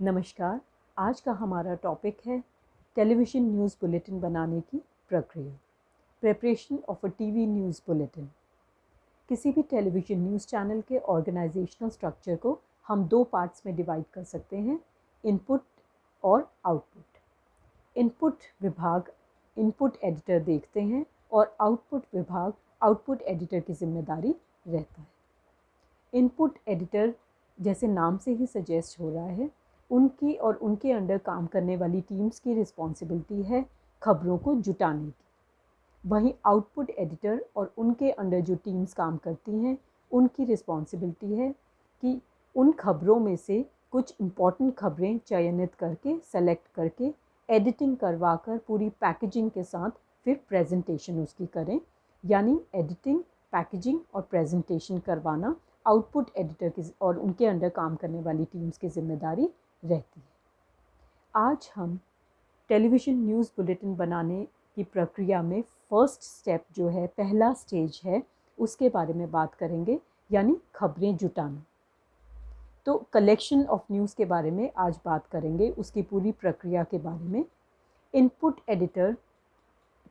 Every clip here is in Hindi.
नमस्कार। आज का हमारा टॉपिक है टेलीविज़न न्यूज़ बुलेटिन बनाने की प्रक्रिया। Preparation of a TV news bulletin. किसी भी टेलीविज़न न्यूज़ चैनल के ऑर्गेनाइजेशनल स्ट्रक्चर को हम दो पार्ट्स में डिवाइड कर सकते हैं, इनपुट और आउटपुट। इनपुट विभाग इनपुट एडिटर देखते हैं और आउटपुट विभाग आउटपुट एडिटर की जिम्मेदारी रहता है। इनपुट एडिटर, जैसे नाम से ही सजेस्ट हो रहा है, उनकी और उनके अंडर काम करने वाली टीम्स की रिस्पॉन्सिबिलिटी है खबरों को जुटाने की। वहीं आउटपुट एडिटर और उनके अंडर जो टीम्स काम करती हैं, उनकी रिस्पॉन्सिबिलिटी है कि उन खबरों में से कुछ इम्पॉर्टेंट खबरें चयनित करके, सेलेक्ट करके, एडिटिंग करवा कर पूरी पैकेजिंग के साथ फिर प्रेजेंटेशन उसकी करें। यानी एडिटिंग, पैकेजिंग और प्रेजेंटेशन करवाना आउटपुट एडिटर की और उनके अंडर काम करने वाली टीम्स की जिम्मेदारी रहती है। आज हम टेलीविज़न न्यूज़ बुलेटिन बनाने की प्रक्रिया में फर्स्ट स्टेप जो है, पहला स्टेज है, उसके बारे में बात करेंगे, यानी खबरें जुटाना। तो कलेक्शन ऑफ न्यूज़ के बारे में आज बात करेंगे, उसकी पूरी प्रक्रिया के बारे में। इनपुट एडिटर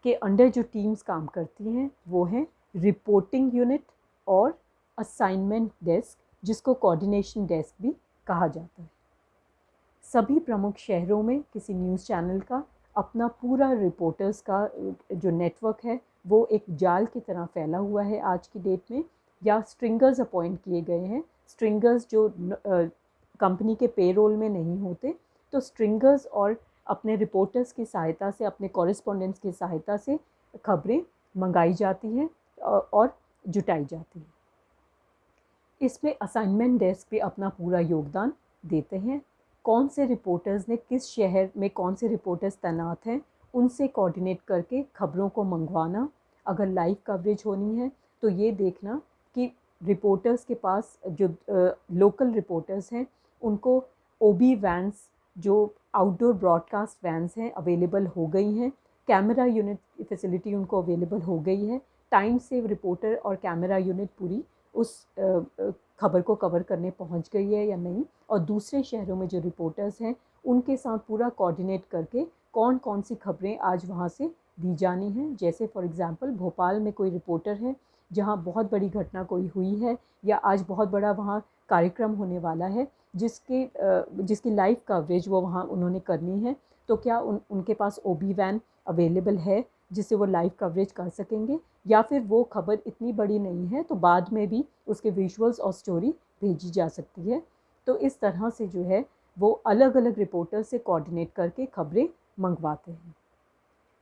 के अंडर जो टीम्स काम करती हैं वो हैं रिपोर्टिंग यूनिट और असाइनमेंट डेस्क, जिसको कोऑर्डिनेशन डेस्क भी कहा जाता है। सभी प्रमुख शहरों में किसी न्यूज़ चैनल का अपना पूरा रिपोर्टर्स का जो नेटवर्क है वो एक जाल की तरह फैला हुआ है आज की डेट में, या स्ट्रिंगर्स अपॉइंट किए गए हैं। स्ट्रिंगर्स जो कंपनी के पेरोल में नहीं होते, तो स्ट्रिंगर्स और अपने रिपोर्टर्स की सहायता से, अपने कॉरेस्पॉन्डेंट्स की सहायता से खबरें मंगाई जाती हैं और जुटाई जाती हैं। इसमें असाइनमेंट डेस्क भी अपना पूरा योगदान देते हैं। कौन से रिपोर्टर्स ने किस शहर में कौन से रिपोर्टर्स तैनात हैं, उनसे कोऑर्डिनेट करके खबरों को मंगवाना। अगर लाइव कवरेज होनी है तो ये देखना कि रिपोर्टर्स के पास जो लोकल रिपोर्टर्स हैं उनको ओबी वैन्स, जो आउटडोर ब्रॉडकास्ट वैन्स हैं, अवेलेबल हो गई हैं। कैमरा यूनिट की फैसिलिटी उनको अवेलेबल हो गई है। टाइम से रिपोर्टर और कैमरा यूनिट पूरी उस खबर को कवर करने पहुंच गई है या नहीं, और दूसरे शहरों में जो रिपोर्टर्स हैं उनके साथ पूरा कोऑर्डिनेट करके कौन कौन सी खबरें आज वहां से दी जानी हैं। जैसे फॉर एग्जांपल भोपाल में कोई रिपोर्टर है जहां बहुत बड़ी घटना कोई हुई है, या आज बहुत बड़ा वहां कार्यक्रम होने वाला है जिसकी लाइव कवरेज वो वहाँ उन्होंने करनी है, तो क्या उनके पास ओबी वैन अवेलेबल है जिससे वो लाइव कवरेज कर सकेंगे, या फिर वो खबर इतनी बड़ी नहीं है तो बाद में भी उसके विजुअल्स और स्टोरी भेजी जा सकती है। तो इस तरह से जो है वो अलग अलग रिपोर्टर से कोऑर्डिनेट करके खबरें मंगवाते हैं।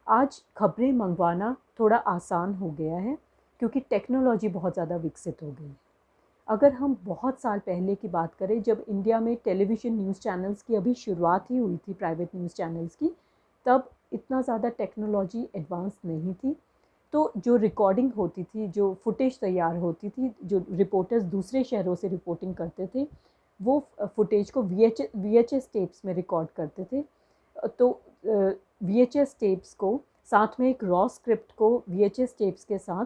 आज खबरें मंगवाना थोड़ा आसान हो गया है क्योंकि टेक्नोलॉजी बहुत ज़्यादा विकसित हो गई है। अगर हम बहुत साल पहले की बात करें, जब इंडिया में टेलीविज़न न्यूज़ चैनल्स की अभी शुरुआत ही हुई थी, प्राइवेट न्यूज़ चैनल्स की, तब इतना ज़्यादा टेक्नोलॉजी एडवांस नहीं थी। तो जो रिकॉर्डिंग होती थी, जो फुटेज तैयार होती थी, जो रिपोर्टर्स दूसरे शहरों से रिपोर्टिंग करते थे, वो फुटेज को VHS टेप्स में रिकॉर्ड करते थे। तो VHS टेप्स को साथ में एक रॉ स्क्रिप्ट को VHS टेप्स के साथ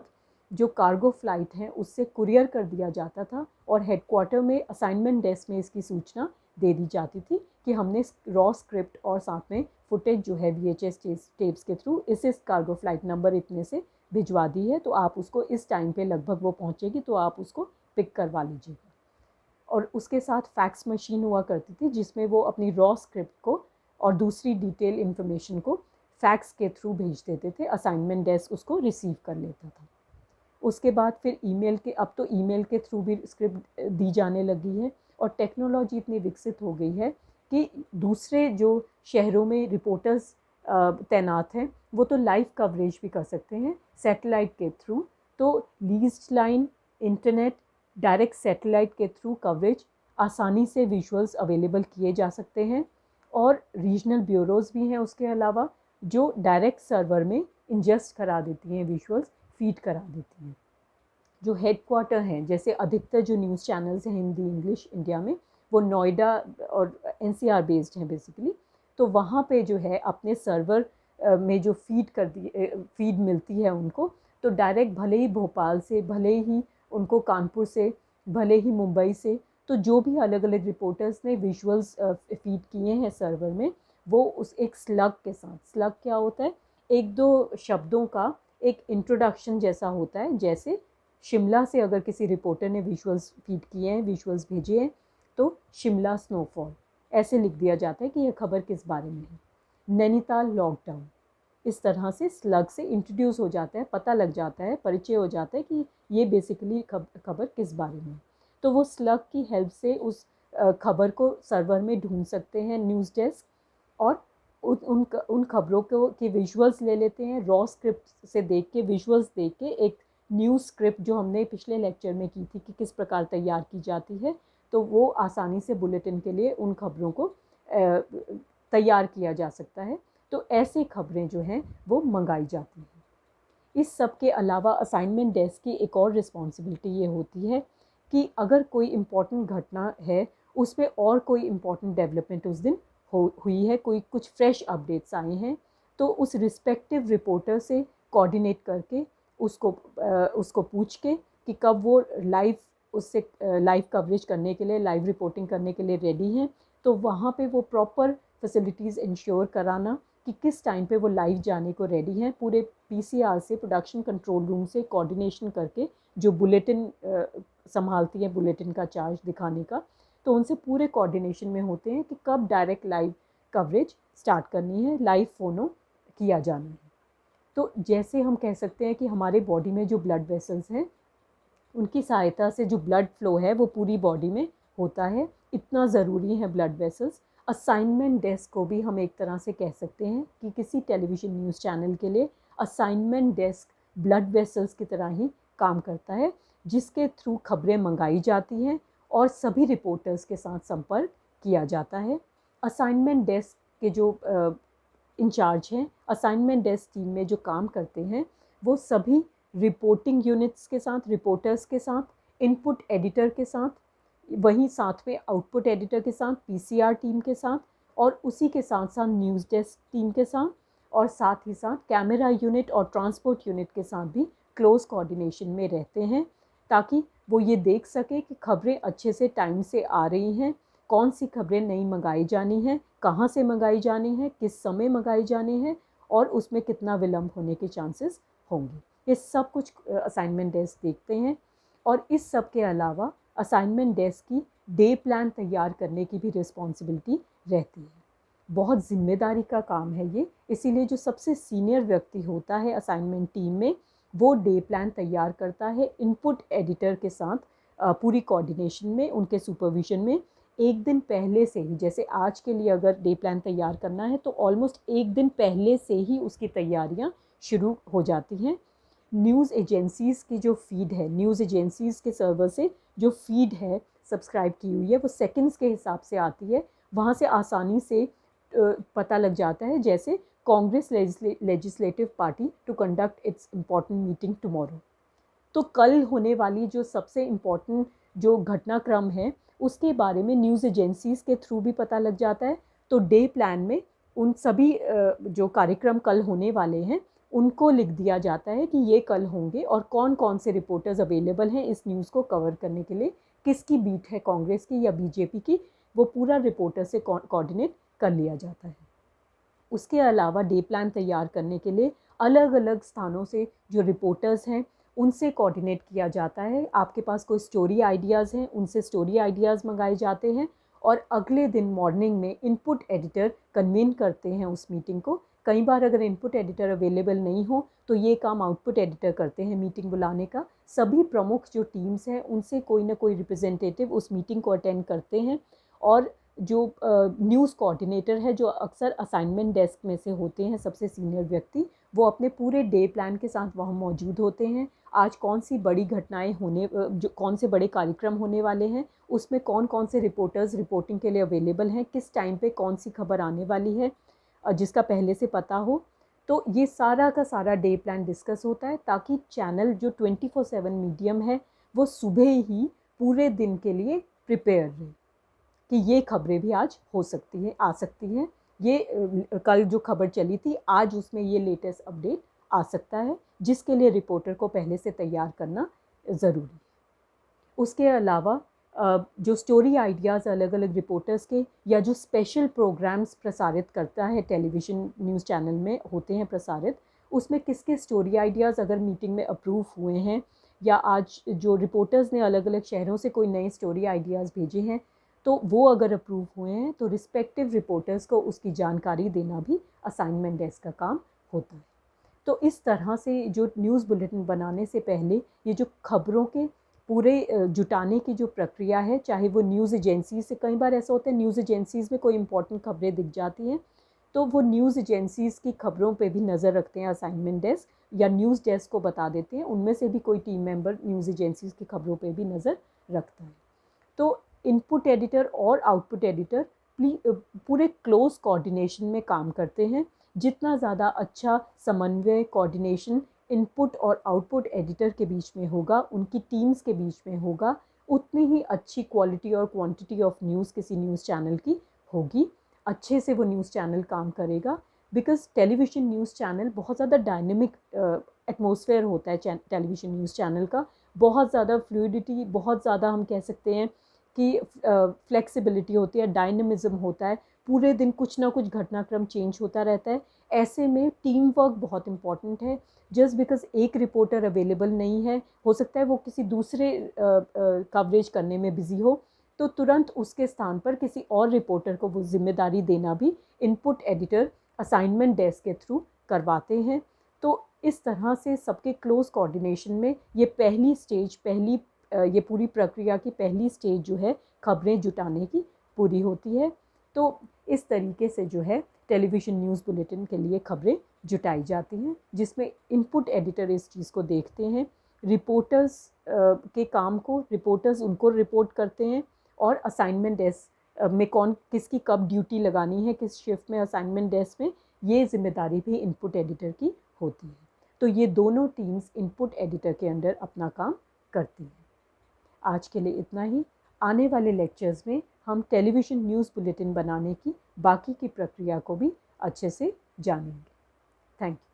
जो कार्गो फ्लाइट है उससे कुरियर कर दिया जाता था, और हेडक्वार्टर में असाइनमेंट डेस्क में इसकी सूचना दे दी जाती थी कि हमने रॉ स्क्रिप्ट और साथ में फुटेज जो है VHS टेप्स के थ्रू इस कार्गो फ्लाइट नंबर इतने से भिजवा दी है, तो आप उसको इस टाइम पे लगभग वो पहुंचेगी, तो आप उसको पिक करवा लीजिएगा। और उसके साथ फैक्स मशीन हुआ करती थी जिसमें वो अपनी रॉ स्क्रिप्ट को और दूसरी डिटेल इन्फॉर्मेशन को फैक्स के थ्रू भेज देते थे। असाइनमेंट डेस्क उसको रिसीव कर लेता था। उसके बाद फिर ईमेल के, अब तो ईमेल के थ्रू भी स्क्रिप्ट दी जाने लगी है, और टेक्नोलॉजी इतनी विकसित हो गई है कि दूसरे जो शहरों में रिपोर्टर्स तैनात हैं वो तो लाइव कवरेज भी कर सकते हैं सैटेलाइट के थ्रू। तो leased line, internet, direct satellite के थ्रू कवरेज आसानी से विजुअल्स अवेलेबल किए जा सकते हैं, और रीजनल ब्यूरोज़ भी हैं उसके अलावा जो डायरेक्ट सर्वर में इंजेस्ट करा देती हैं, विजुअल्स फीड करा देती हैं। जो हेडक्वार्टर हैं, जैसे अधिकतर जो न्यूज़ चैनल्स हैं हिंदी इंग्लिश इंडिया में, वो नोएडा और NCR बेस्ड हैं बेसिकली। तो वहाँ पे जो है अपने सर्वर में जो फीड मिलती है उनको, तो डायरेक्ट भले ही भोपाल से, भले ही उनको कानपुर से, भले ही मुंबई से, तो जो भी अलग अलग रिपोर्टर्स ने विजुअल्स फीड किए हैं सर्वर में, वो उस एक स्लग के साथ, स्लग क्या होता है, एक दो शब्दों का एक इंट्रोडक्शन जैसा होता है। जैसे शिमला से अगर किसी रिपोर्टर ने विजुअल्स फीड किए हैं, विजुअल्स भेजे हैं, तो शिमला स्नोफॉल ऐसे लिख दिया जाता है कि यह खबर किस बारे में है। नैनीताल लॉकडाउन, इस तरह से स्लग से इंट्रोड्यूस हो जाता है, पता लग जाता है, परिचय हो जाता है कि ये बेसिकली खबर किस बारे में। तो वो स्लग की हेल्प से उस खबर को सर्वर में ढूंढ सकते हैं न्यूज़ डेस्क, और उन खबरों को के विजुअल्स ले लेते हैं, रॉ स्क्रिप्ट से देख के, विजुअल्स देख के, एक न्यूज़ स्क्रिप्ट जो हमने पिछले लेक्चर में की थी कि किस प्रकार तैयार की जाती है, तो वो आसानी से बुलेटिन के लिए उन खबरों को तैयार किया जा सकता है। तो ऐसे खबरें जो हैं वो मंगाई जाती हैं। इस सब के अलावा असाइनमेंट डेस्क की एक और रिस्पॉन्सिबिलिटी ये होती है कि अगर कोई इम्पॉर्टेंट घटना है, उस पर और कोई इम्पॉर्टेंट डेवलपमेंट उस दिन हुई है, कोई कुछ फ्रेश अपडेट्स आए हैं, तो उस रिस्पेक्टिव रिपोर्टर से कोऑर्डिनेट करके उसको पूछ के कि कब वो उससे लाइव कवरेज करने के लिए, लाइव रिपोर्टिंग करने के लिए रेडी हैं, तो वहाँ पे वो प्रॉपर फैसिलिटीज़ इंश्योर कराना कि किस टाइम पे वो लाइव जाने को रेडी हैं। पूरे पीसीआर से, प्रोडक्शन कंट्रोल रूम से कोऑर्डिनेशन करके, जो बुलेटिन संभालती है बुलेटिन का चार्ज दिखाने का, तो उनसे पूरे कोऑर्डिनेशन में होते हैं कि कब डायरेक्ट लाइव कवरेज स्टार्ट करनी है, लाइव फोनो किया जाना है। तो जैसे हम कह सकते हैं कि हमारे बॉडी में जो ब्लड वेसल्स हैं, उनकी सहायता से जो ब्लड फ्लो है वो पूरी बॉडी में होता है, इतना ज़रूरी है ब्लड वेसल्स। असाइनमेंट डेस्क को भी हम एक तरह से कह सकते हैं कि किसी टेलीविज़न न्यूज़ चैनल के लिए असाइनमेंट डेस्क ब्लड वेसल्स की तरह ही काम करता है, जिसके थ्रू खबरें मंगाई जाती हैं और सभी रिपोर्टर्स के साथ संपर्क किया जाता है। असाइनमेंट डेस्क के जो इंचार्ज हैं, असाइनमेंट डेस्क टीम में जो काम करते हैं, वो सभी रिपोर्टिंग यूनिट्स के साथ, रिपोर्टर्स के साथ, इनपुट एडिटर के साथ, वहीं साथ में आउटपुट एडिटर के साथ, पीसीआर टीम के साथ, और उसी के साथ साथ न्यूज़ डेस्क टीम के साथ, और साथ ही साथ कैमरा यूनिट और ट्रांसपोर्ट यूनिट के साथ भी क्लोज कोऑर्डिनेशन में रहते हैं, ताकि वो ये देख सके कि खबरें अच्छे से टाइम से आ रही हैं, कौन सी खबरें नई मंगाई जानी हैं, कहाँ से मंगाई जानी है, किस समय मंगाई जानी है, और उसमें कितना विलम्ब होने के चांसेस होंगे। ये सब कुछ असाइनमेंट डेस्क देखते हैं। और इस सब के अलावा असाइनमेंट डेस्क की डे प्लान तैयार करने की भी रिस्पॉन्सिबिलिटी रहती है। बहुत जिम्मेदारी का काम है ये, इसीलिए जो सबसे सीनियर व्यक्ति होता है असाइनमेंट टीम में, वो डे प्लान तैयार करता है इनपुट एडिटर के साथ, पूरी कोऑर्डिनेशन में, उनके सुपरविजन में। एक दिन पहले से ही, जैसे आज के लिए अगर डे प्लान तैयार करना है, तो ऑलमोस्ट एक दिन पहले से ही उसकी तैयारियां शुरू हो जाती हैं। न्यूज़ एजेंसीज़ की जो फीड है, न्यूज़ एजेंसीज़ के सर्वर से जो फीड है सब्सक्राइब की हुई है, वो सेकंड्स के हिसाब से आती है, वहाँ से आसानी से पता लग जाता है। जैसे Congress legislative party to conduct its important meeting tomorrow, तो कल होने वाली जो सबसे इम्पॉर्टेंट जो घटनाक्रम है, उसके बारे में न्यूज़ एजेंसीज़ के थ्रू भी पता लग जाता है। तो डे प्लान में उन सभी जो कार्यक्रम कल होने वाले हैं, उनको लिख दिया जाता है कि ये कल होंगे और कौन कौन से रिपोर्टर्स अवेलेबल हैं इस न्यूज़ को कवर करने के लिए, किसकी बीट है, कांग्रेस की या बीजेपी की, वो पूरा रिपोर्टर से कोऑर्डिनेट कर लिया जाता है। उसके अलावा डे प्लान तैयार करने के लिए अलग अलग स्थानों से जो रिपोर्टर्स हैं, उनसे कोऑर्डिनेट किया जाता है। आपके पास कोई स्टोरी आइडियाज़ हैं, उनसे स्टोरी आइडियाज़ मंगाए जाते हैं, और अगले दिन मॉर्निंग में इनपुट एडिटर कन्वीन करते हैं उस मीटिंग को। कई बार अगर इनपुट एडिटर अवेलेबल नहीं हो, तो ये काम आउटपुट एडिटर करते हैं मीटिंग बुलाने का। सभी प्रमुख जो टीम्स हैं, उनसे कोई ना कोई रिप्रेजेंटेटिव उस मीटिंग को अटेंड करते हैं, और जो न्यूज़ कोऑर्डिनेटर है, जो अक्सर असाइनमेंट डेस्क में से होते हैं सबसे सीनियर व्यक्ति, वो अपने पूरे डे प्लान के साथ वहाँ मौजूद होते हैं। आज कौन सी बड़ी घटनाएं होने, जो कौन से बड़े कार्यक्रम होने वाले हैं, उसमें कौन कौन से रिपोर्टर्स रिपोर्टिंग के लिए अवेलेबल हैं, किस टाइम पे कौन सी खबर आने वाली है, जिसका पहले से पता हो। तो ये सारा का सारा डे प्लान डिस्कस होता है, ताकि चैनल जो 24/7 मीडियम है, वो सुबह ही पूरे दिन के लिए प्रिपेयर रहे कि ये खबरें भी आज हो सकती हैं, आ सकती हैं। ये कल जो खबर चली थी, आज उसमें ये लेटेस्ट अपडेट आ सकता है, जिसके लिए रिपोर्टर को पहले से तैयार करना ज़रूरी है। उसके अलावा जो स्टोरी आइडियाज़ अलग अलग रिपोर्टर्स के या जो स्पेशल प्रोग्राम्स प्रसारित करता है टेलीविज़न न्यूज़ चैनल में होते हैं प्रसारित, उसमें किसके स्टोरी आइडियाज़ अगर मीटिंग में अप्रूव हुए हैं या आज जो रिपोर्टर्स ने अलग अलग शहरों से कोई नए स्टोरी आइडियाज़ भेजे हैं तो वो अगर अप्रूव हुए हैं तो रिस्पेक्टिव रिपोर्टर्स को उसकी जानकारी देना भी असाइनमेंट डेस्क का काम होता है। तो इस तरह से जो न्यूज़ बुलेटिन बनाने से पहले ये जो खबरों के पूरे जुटाने की जो प्रक्रिया है, चाहे वो न्यूज़ एजेंसी से, कई बार ऐसा होता है न्यूज़ एजेंसीज़ में कोई इंपॉर्टेंट खबरें दिख जाती हैं तो वो न्यूज़ एजेंसीज़ की खबरों पे भी नज़र रखते हैं असाइनमेंट डेस्क या न्यूज़ डेस्क को बता देते हैं, उनमें से भी कोई टीम मेंबर न्यूज़ एजेंसीज़ की खबरों पे भी नज़र रखता है। तो इनपुट एडिटर और आउटपुट एडिटर पूरे क्लोज कोऑर्डिनेशन में काम करते हैं। जितना ज़्यादा अच्छा समन्वय कोऑर्डिनेशन इनपुट और आउटपुट एडिटर के बीच में होगा, उनकी टीम्स के बीच में होगा, उतनी ही अच्छी क्वालिटी और क्वांटिटी ऑफ न्यूज़ किसी न्यूज़ चैनल की होगी, अच्छे से वो न्यूज़ चैनल काम करेगा। बिकॉज़ टेलीविज़न न्यूज़ चैनल बहुत ज़्यादा डायनेमिक एटमॉस्फेयर होता है टेलीविज़न न्यूज़ चैनल का, बहुत ज़्यादा फ्लूइडिटी, बहुत ज़्यादा हम कह सकते हैं कि फ्लेक्सिबिलिटी होती है, डायनेमिज़्म होता है, पूरे दिन कुछ ना कुछ घटनाक्रम चेंज होता रहता है। ऐसे में टीम वर्क बहुत इम्पॉर्टेंट है। जस्ट बिकॉज़ एक रिपोर्टर अवेलेबल नहीं है, हो सकता है वो किसी दूसरे कवरेज करने में बिज़ी हो, तो तुरंत उसके स्थान पर किसी और रिपोर्टर को वो जिम्मेदारी देना भी इनपुट एडिटर असाइनमेंट डेस्क के थ्रू करवाते हैं। तो इस तरह से सबके क्लोज कोऑर्डिनेशन में ये पहली स्टेज, ये पूरी प्रक्रिया की पहली स्टेज जो है खबरें जुटाने की पूरी होती है। तो इस तरीके से जो है टेलीविज़न न्यूज़ बुलेटिन के लिए खबरें जुटाई जाती हैं, जिसमें इनपुट एडिटर इस चीज़ को देखते हैं, रिपोर्टर्स के काम को रिपोर्टर्स उनको रिपोर्ट करते हैं और असाइनमेंट डेस्क में कौन किसकी कब ड्यूटी लगानी है, किस शिफ्ट में असाइनमेंट डेस्क में, ये जिम्मेदारी भी इनपुट एडिटर की होती है। तो ये दोनों टीम्स इनपुट एडिटर के अंडर अपना काम करती हैं। आज के लिए इतना ही। आने वाले लेक्चर्स में हम टेलीविज़न न्यूज़ बुलेटिन बनाने की बाकी की प्रक्रिया को भी अच्छे से जानेंगे। Thank you.